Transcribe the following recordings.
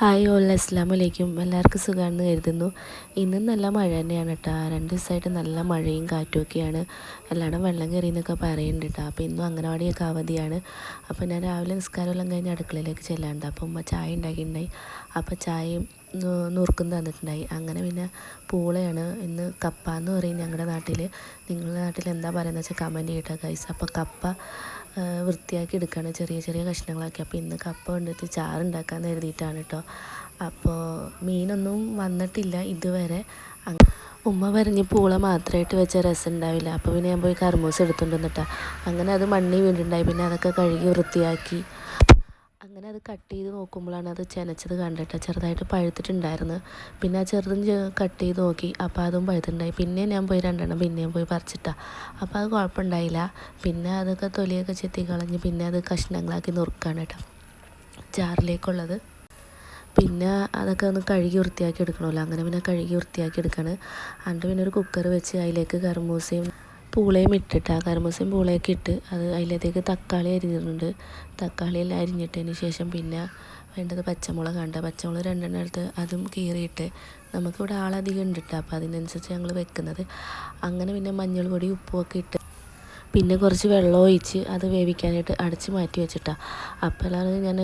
Hi all അസ്സലാമലൈക്കും. എല്ലാവർക്കും സുഖമാണെന്ന് കരുതുന്നു. ഇന്നും നല്ല മഴ തന്നെയാണ് കേട്ടോ. 2 ദിവസമായിട്ട് നല്ല മഴയും കാറ്റും ഒക്കെയാണ്. എല്ലായിടും വെള്ളം കയറി എന്നൊക്കെ പറയുന്നുണ്ട് കേട്ടോ. അപ്പോൾ ഇന്നും അംഗനവാടിയൊക്കെ അവധിയാണ്. അപ്പോൾ ഞാൻ രാവിലെ നിസ്കാരമെല്ലാം കഴിഞ്ഞ് അടുക്കളയിലേക്ക് ചെല്ലാണ്ട് അപ്പോൾ ഉമ്മ ചായ ഉണ്ടാക്കിയിട്ടുണ്ടായി. അപ്പോൾ ചായയും നുറുക്കും തന്നിട്ടുണ്ടായി. അങ്ങനെ പിന്നെ പൂളയാണ് ഇന്ന്. കപ്പ എന്ന് പറയും ഞങ്ങളുടെ നാട്ടിൽ. നിങ്ങളുടെ നാട്ടിൽ എന്താ പറയുന്നത് വെച്ചാൽ കമൻറ്റ് ചെയ്യട്ടോ ഗൈസ്. അപ്പോൾ കപ്പ വൃത്തിയാക്കി എടുക്കുകയാണ്, ചെറിയ ചെറിയ കഷ്ണങ്ങളാക്കി. അപ്പോൾ ഇന്ന് കപ്പ കൊണ്ടിട്ട് ചാറുണ്ടാക്കാമെന്ന് കരുതിയിട്ടാണ് കേട്ടോ. അപ്പോൾ മീനൊന്നും വന്നിട്ടില്ല ഇതുവരെ. ഉമ്മ പറഞ്ഞ് പൂള മാത്രമായിട്ട് വെച്ച രസം ഉണ്ടാവില്ല. അപ്പോൾ പിന്നെ ഞാൻ പോയി കർമൂസ എടുത്തുകൊണ്ട് വന്നിട്ടാ. അങ്ങനെ അത് മണ്ണി വീണ്ടുണ്ടായി. പിന്നെ അതൊക്കെ കഴുകി വൃത്തിയാക്കി. അങ്ങനെ അത് കട്ട് ചെയ്ത് നോക്കുമ്പോഴാണ് അത് ചെനച്ചത് കണ്ടിട്ട് ചെറുതായിട്ട് പഴുത്തിട്ടുണ്ടായിരുന്നു. പിന്നെ ആ ചെറുതും കട്ട് ചെയ്ത് നോക്കി. അപ്പോൾ അതും പഴുത്തിട്ടുണ്ടായി. പിന്നെ ഞാൻ പോയി 2 എണ്ണം പിന്നെയും പോയി പറിച്ചിട്ടാ. അപ്പോൾ അത് കുഴപ്പമുണ്ടായില്ല. പിന്നെ അതൊക്കെ തൊലിയൊക്കെ ചെത്തി കളഞ്ഞ് പിന്നെ അത് കഷ്ണങ്ങളാക്കി നുറുക്കാണ് കേട്ടോ ജാറിലേക്കുള്ളത്. പിന്നെ അതൊക്കെ ഒന്ന് കഴുകി വൃത്തിയാക്കി എടുക്കണമല്ലോ. അങ്ങനെ പിന്നെ കഴുകി വൃത്തിയാക്കി എടുക്കുകയാണ്. എന്നിട്ട് പിന്നെ ഒരു കുക്കർ വെച്ച് അതിലേക്ക് കർമൂസയും പൂളയും ഇട്ടിട്ട് കർമൂസയും പൂളയൊക്കെ ഇട്ട് അത് അതിലേക്ക് തക്കാളി അരിഞ്ഞിട്ടുണ്ട്. തക്കാളി എല്ലാം അരിഞ്ഞിട്ടതിന് ശേഷം പിന്നെ വേണ്ടത് പച്ചമുളക് 2 എണ്ണം എടുത്ത് അതും കീറിയിട്ട്. നമുക്കിവിടെ ആളധികം ഉണ്ട് കേട്ടോ. അപ്പോൾ അതിനനുസരിച്ച് ഞങ്ങൾ വെക്കുന്നത്. അങ്ങനെ പിന്നെ മഞ്ഞൾ പൊടി ഉപ്പുമൊക്കെ ഇട്ട് പിന്നെ കുറച്ച് വെള്ളം ഒഴിച്ച് അത് വേവിക്കാനായിട്ട് അടച്ച് മാറ്റി വെച്ചിട്ടാണ്. അപ്പോഴാണ് ഞാൻ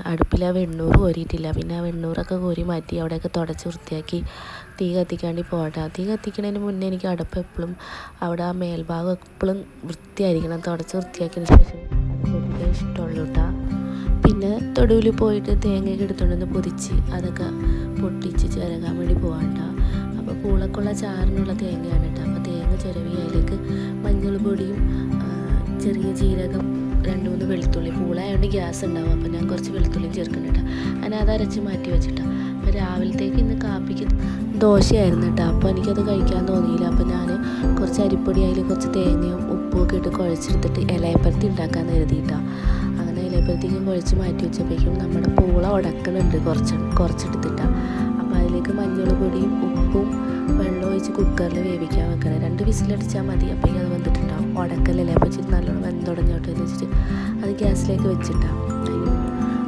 അടുപ്പിൽ ആ വെണ്ണൂറ് കോരിയിട്ടില്ല. പിന്നെ ആ വെണ്ണൂറൊക്കെ കോരി മാറ്റി അവിടെയൊക്കെ തുടച്ച് വൃത്തിയാക്കി തീ കത്തിക്കാണ്ടി പോകട്ടെ. തീ കത്തിക്കുന്നതിന് മുന്നേ എനിക്ക് അടുപ്പ് എപ്പോഴും അവിടെ ആ മേൽഭാഗം എപ്പോഴും വൃത്തിയായിരിക്കണം. തുടച്ച് വൃത്തിയാക്കിയതിന് ശേഷം അത് ഇഷ്ടമുള്ളൂ കേട്ടോ. പിന്നെ തൊടുവിൽ പോയിട്ട് തേങ്ങയൊക്കെ എടുത്തുകൊണ്ടൊന്ന് പൊതിച്ച് അതൊക്കെ പൊട്ടിച്ച് ചിരകാൻ വേണ്ടി പോകാണ്ട. അപ്പോൾ പൂളക്കുള്ള ചാറിനുള്ള തേങ്ങയാണ് കേട്ടോ. അപ്പോൾ തേങ്ങ ചിരവി അതിലേക്ക് മഞ്ഞൾ പൊടിയും ചെറിയ ജീരകം 2-3 വെളുത്തുള്ളി. പൂളായതുകൊണ്ട് ഗ്യാസ് ഉണ്ടാവും. അപ്പോൾ ഞാൻ കുറച്ച് വെളുത്തുള്ളിയും ചേർക്കുന്നുണ്ട് കേട്ടോ. അങ്ങനെ അത് അരച്ച് മാറ്റി വെച്ചിട്ടാണ്. അപ്പോൾ രാവിലത്തേക്ക് ഇന്ന് കാപ്പിക്ക് ദോശയായിരുന്നു കേട്ടോ. അപ്പോൾ എനിക്കത് കഴിക്കാൻ തോന്നിയില്ല. അപ്പോൾ ഞാൻ കുറച്ച് അരിപ്പൊടി അതിൽ കുറച്ച് തേങ്ങയും ഉപ്പും ഒക്കെ ഇട്ട് കുഴച്ചെടുത്തിട്ട് ഇലയപ്പരത്തി ഉണ്ടാക്കാമെന്ന് കരുതിയിട്ടാണ്. അങ്ങനെ ഇലയപ്പരത്തേക്ക് കുഴച്ച് മാറ്റി വെച്ചപ്പോഴേക്കും നമ്മുടെ പൂള ഉടക്കുന്നുണ്ട് കുറച്ചെടുത്തിട്ടാണ്. അപ്പോൾ അതിലേക്ക് മഞ്ഞൾ പൊടിയും ഉപ്പും വെള്ളം ഒഴിച്ച് കുക്കറിൽ വേവിക്കാൻ വെക്കണം. 2 വിസിലടിച്ചാൽ മതി. അപ്പോൾ അത് വന്നിട്ടുണ്ടാവും. ഉടക്കലല്ലേ അപ്പോൾ ഇച്ചിരി നല്ലോണം വെന്തുടഞ്ഞോട്ടെ എന്ന് വെച്ചിട്ട് അത് ഗ്യാസിലേക്ക് വെച്ചിട്ടാണ്.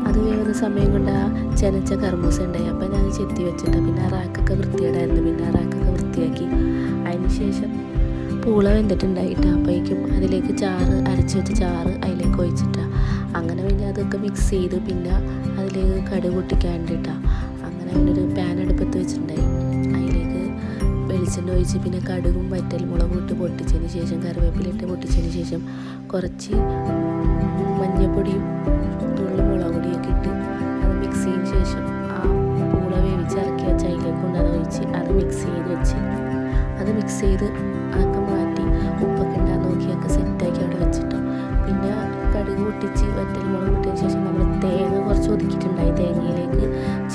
അത് വേവുന്ന സമയം കൊണ്ട് ആ ചെനച്ച കർമൂസ ഉണ്ടായി. അപ്പോൾ ഞാൻ ചെത്തി വെച്ചിട്ടാണ്. പിന്നെ ആ റാക്കൊക്കെ വൃത്തികേടായിരുന്നു. പിന്നെ ആ റാക്കൊക്കെ വൃത്തിയാക്കി അതിന് ശേഷം പൂള വെന്തിട്ടുണ്ടായിട്ട് അപ്പോഴേക്കും അതിലേക്ക് അരച്ച് വെച്ച ചാറ് അതിലേക്ക് ഒഴിച്ചിട്ടാണ്. അങ്ങനെ പിന്നെ അതൊക്കെ മിക്സ് ചെയ്ത് പിന്നെ അതിലേക്ക് കടുക് പൊട്ടിക്കാണ്ടിട്ടാണ്. അങ്ങനെ അതിനൊരു പാൻ അടുപ്പത്ത് വെച്ചിട്ടുണ്ടായി. അതിലേക്ക് വെളിച്ചെണ്ണ ഒഴിച്ച് പിന്നെ കടുകും വറ്റൽമുളകും ഇട്ട് പൊട്ടിച്ചതിന് ശേഷം കറിവേപ്പിലിട്ട് പൊട്ടിച്ചതിന് ശേഷം കുറച്ച് മഞ്ഞൾപ്പൊടിയും തുള്ളി മുളക് പൊടിയൊക്കെ ഇട്ട് അത് മിക്സ് ചെയ്തതിന് ശേഷം ആ പൂള വേവിച്ച് ഇറക്കി വെച്ച് അതിലേക്ക് കൊണ്ട് അത് ഒഴിച്ച് അത് മിക്സ് ചെയ്ത് അതൊക്കെ മാറ്റി ഉപ്പൊക്കെ ഉണ്ടാകാൻ നോക്കിയൊക്കെ സെറ്റാക്കി അവിടെ വെച്ചിട്ടോ. പിന്നെ കടുക് പൊട്ടിച്ച് വറ്റൽമുളക് പൊട്ടിയതിന് ശേഷം നമ്മൾ തേങ്ങ കുറച്ച് ഒതുക്കിയിട്ടുണ്ടായി. തേങ്ങയിലേക്ക്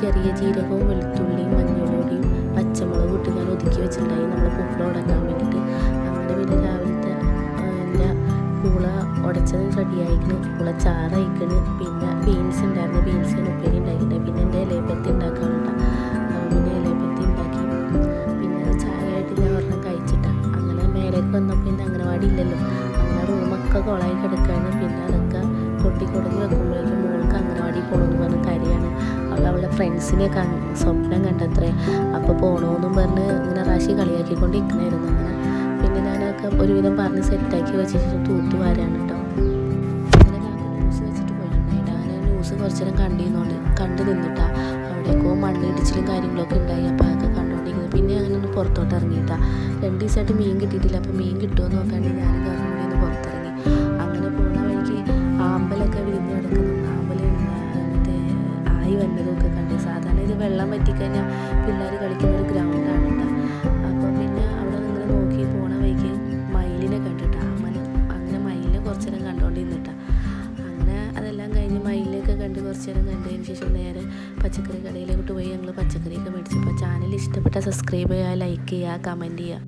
ചെറിയ ജീരകവും വെളുത്തുള്ളിയും മഞ്ഞൾപ്പൊടിയും പച്ചമുളക് ഇട്ട് ഞാൻ ഒതുക്കി വെച്ചിട്ടുണ്ടായി നമ്മൾ പൂള ഉടക്കാൻ വേണ്ടിയിട്ട്. അങ്ങനെ പിന്നെ രാവിലത്തെ എൻ്റെ പൂള ഉടച്ചത് റെഡിയായിക്കണ്. പൂള ചാറായിക്കണ്. പിന്നെ ബീൻസ് ഉണ്ടായിരുന്നു. ബീൻസിന് ഉപ്പേരി ഉണ്ടാക്കിയിട്ടുണ്ടായി. പിന്നെ എൻ്റെ ഇലയപ്പരത്തി ഉണ്ടാക്കാനുണ്ട്. പിന്നെ ഇലയപ്പരത്തി ഉണ്ടാക്കി. പിന്നെ അത് ചായയായിട്ട് ഞാൻ ഒരെണ്ണം കഴിച്ചിട്ടാണ്. അങ്ങനെ മേലേക്ക് വന്നപ്പോൾ പിന്നെ അംഗനവാടി ഇല്ലല്ലോ. അങ്ങനെ റൂമൊക്കെ കുളമായി കിടക്കുകയാണ്. പിന്നെ അതൊക്കെ കൊട്ടിക്കൊടഞ്ഞ് വെക്കുമ്പോഴേക്കും മോൾക്ക് അംഗനവാടി പോകണമെന്ന് പറഞ്ഞ് കരയാണ്. അവളുടെ ഫ്രണ്ട്സിനെ സ്വപ്നം കണ്ടത്രേ. അപ്പോൾ പോകണമെന്നും പറഞ്ഞ് ഇങ്ങനെ റാശി കളിയാക്കിക്കൊണ്ട് ഇരിക്കണമായിരുന്നു. അങ്ങനെ പിന്നെ ഞാനൊക്കെ ഒരുവിധം പറഞ്ഞ് സെറ്റാക്കി വെച്ചിട്ട് തൂത്തു വരാണ് കേട്ടോ. അങ്ങനെ ഞാൻ ന്യൂസ് വെച്ചിട്ട് പോയിട്ടുണ്ടായി. ഞാൻ ന്യൂസ് കുറച്ച് നേരം കണ്ടു നിന്നിട്ടാണ്. അവിടേക്കോ മണ്ണിടിച്ചിലും കാര്യങ്ങളൊക്കെ ഉണ്ടായി. അപ്പോൾ അതൊക്കെ കണ്ടുകൊണ്ടിരിക്കുന്നത്. പിന്നെ അങ്ങനെ ഒന്ന് പുറത്തോട്ട് ഇറങ്ങിയിട്ടാണ്. 2 ദിവസമായിട്ട് മീൻ കിട്ടിയിട്ടില്ല. അപ്പോൾ മീൻ കിട്ടുമെന്ന് നോക്കാണ്ട് ഞാൻ കാരണം ഒന്ന് പുറത്തിറങ്ങി. അങ്ങനെ പോകുന്ന വഴിക്ക് ആമ്പലൊക്കെ വിരിഞ്ഞ് കിടക്കുന്നു. ആമ്പൽ മറ്റേ ആയി വന്നതൊക്കെ കണ്ട്. സാധാരണ ഇത് വെള്ളം വറ്റിക്കഴിഞ്ഞാൽ പിള്ളേർ കളിക്കുന്ന ഒരു ഗ്രൗണ്ടാണ് കേട്ടോ. അപ്പോൾ പിന്നെ അവിടെ നിന്ന് നോക്കി പോണ വഴിക്ക് മയിലിനെ കണ്ടിട്ടാണ്. അങ്ങനെ മയിലിനെ കുറച്ച് നേരം കണ്ടുകൊണ്ടിരുന്നിട്ടാണ്. അങ്ങനെ അതെല്ലാം കഴിഞ്ഞ് മയിലിനെയൊക്കെ കണ്ട് കുറച്ച് നേരം കണ്ടതിന് ശേഷം നേരെ പച്ചക്കറി കടയിലോട്ട് പോയി ഞങ്ങൾ പച്ചക്കറിയൊക്കെ മേടിച്ചു. അപ്പോൾ ചാനൽ ഇഷ്ടപ്പെട്ട സബ്സ്ക്രൈബ് ചെയ്യുക, ലൈക്ക് ചെയ്യുക, കമൻറ്റ് ചെയ്യുക.